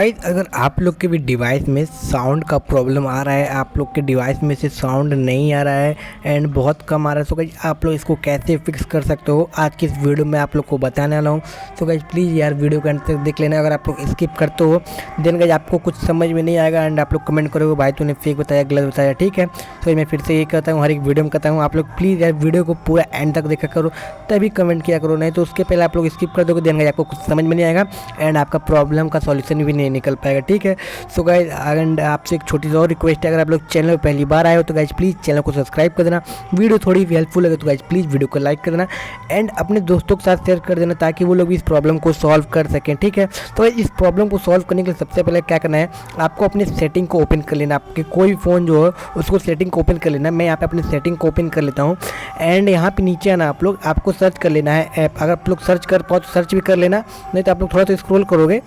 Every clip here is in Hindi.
गाइस अगर आप लोग के भी डिवाइस में साउंड का प्रॉब्लम आ रहा है, आप लोग के डिवाइस में से साउंड नहीं आ रहा है एंड बहुत कम आ रहा है, तो गाइस आप लोग इसको कैसे फिक्स कर सकते हो आज की इस वीडियो में आप लोग को बताने वाला हूँ। तो गाइस प्लीज़ यार वीडियो के अंत तक देख लेना। अगर आप लोग स्किप करते हो देन गाइस आपको कुछ समझ में नहीं आएगा एंड आप लोग कमेंट करोगे भाई तूने फेक बताया, गलत बताया। ठीक है, तो मैं फिर से ये कहता हूँ, हर एक वीडियो में कहता हूँ आप लोग प्लीज़ यार वीडियो को पूरा एंड तक देखा करो, तभी कमेंट किया करो, नहीं तो उसके पहले आप लोग स्किप कर दोगे देन गाइस आपको कुछ समझ में नहीं आएगा एंड आपका प्रॉब्लम का सॉल्यूशन भी नहीं निकल पाएगा। ठीक है, सो गाइस एंड आपसे एक छोटी सी और रिक्वेस्ट है, अगर आप लोग चैनल पर पहली बार आए हो तो गाइस प्लीज़ चैनल को सब्सक्राइब कर देना। वीडियो थोड़ी भी हेल्पफुल लगे तो गाइस प्लीज़ वीडियो को लाइक कर देना एंड अपने दोस्तों के साथ शेयर कर देना ताकि वो लोग भी इस प्रॉब्लम को सॉल्व कर सकें। ठीक है, तो इस प्रॉब्लम को सॉल्व करने के लिए सबसे पहले क्या करना है, आपको अपने सेटिंग को ओपन कर लेना। आपके कोई फ़ोन जो हो उसको सेटिंग को ओपन कर लेना। मैं यहाँ पे अपनी सेटिंग को ओपन कर लेता हूँ एंड यहाँ पे नीचे आना, आप लोग आपको सर्च कर लेना है ऐप। अगर आप लोग सर्च कर पाओ तो सर्च भी कर लेना, नहीं तो आप लोग थोड़ा सा स्क्रॉल करोगे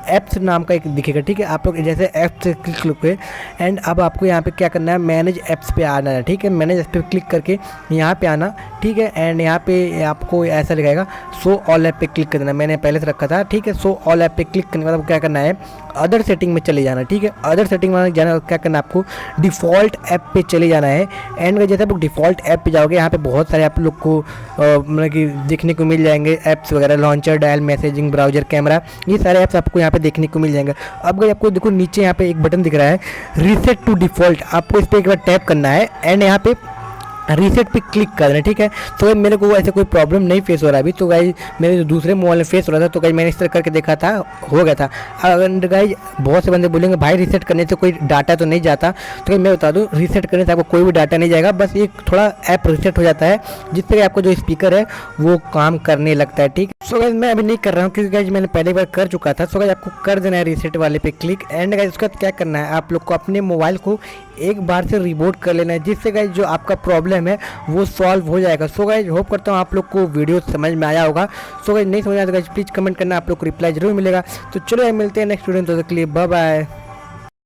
ऐप्स नाम का एक दिखेगा। ठीक है, आप लोग जैसे ऐप्स से क्लिक करोगे एंड अब आपको यहाँ पे क्या करना है, मैनेज ऐप्स पे आना है। ठीक है, मैनेज ऐप्स पे क्लिक करके यहाँ पे आना। ठीक है, एंड यहाँ पे आपको ऐसा दिखाएगा शो ऑल ऐप पे क्लिक कर देना, मैंने पहले से रखा था। ठीक है, शो ऑल ऐप पे क्लिक करने के बाद क्या करना है, अदर सेटिंग में चले जाना। ठीक है, अदर सेटिंग में जाना, क्या करना है आपको डिफ़ॉल्ट ऐप पे चले जाना है एंड जैसे आप डिफ़ॉल्ट ऐप पे जाओगे यहाँ पे बहुत सारे आप लोग को मतलब कि देखने को मिल जाएंगे ऐप्स वगैरह, launcher, dial, messaging, browser, camera, ये सारे ऐप्स आपको यहाँ पे देखने को मिल जाएंगे। अब अगर आपको देखो नीचे यहाँ पे एक बटन दिख रहा है रीसेट टू डिफ़ॉल्ट, आपको इस पर एक बार टैप करना है एंड यहाँ पे रीसेट पे क्लिक कर देना है। ठीक है, तो मेरे को ऐसे कोई प्रॉब्लम नहीं फेस हो रहा अभी, तो गाइज मेरे जो दूसरे मोबाइल में फेस हो रहा था, तो गाइज मैंने इस तरह करके देखा था, हो गया था। अगर गाइज बहुत से बंदे बोलेंगे भाई रीसेट करने से कोई डाटा तो नहीं जाता, तो गाइज मैं बता दूं रीसेट करने से आपको कोई भी डाटा नहीं जाएगा, बस एक थोड़ा ऐप रीसेट हो जाता है जिससे आपको जो स्पीकर है वो काम करने लगता है। ठीक है, सो गाइज मैं अभी नहीं कर रहा हूँ क्योंकि गाइज मैंने पहले बार कर चुका था। सो गाइज आपको कर देना है रीसेट वाले पे क्लिक एंड गाइज उसके बाद क्या करना है, आप लोग को अपने मोबाइल को एक बार से रिबूट कर लेना है, जिससे गाइज जो आपका प्रॉब्लम है वो सॉल्व हो जाएगा। सो गाइज होप करता हूँ आप लोग को वीडियो समझ में आया होगा। सो गाइज नहीं समझ आया तो गाइज प्लीज़ कमेंट करना, आप लोग को रिप्लाई जरूर मिलेगा। तो चलो यार मिलते हैं नेक्स्ट वीडियो में, तो तक के लिए बाय बाय।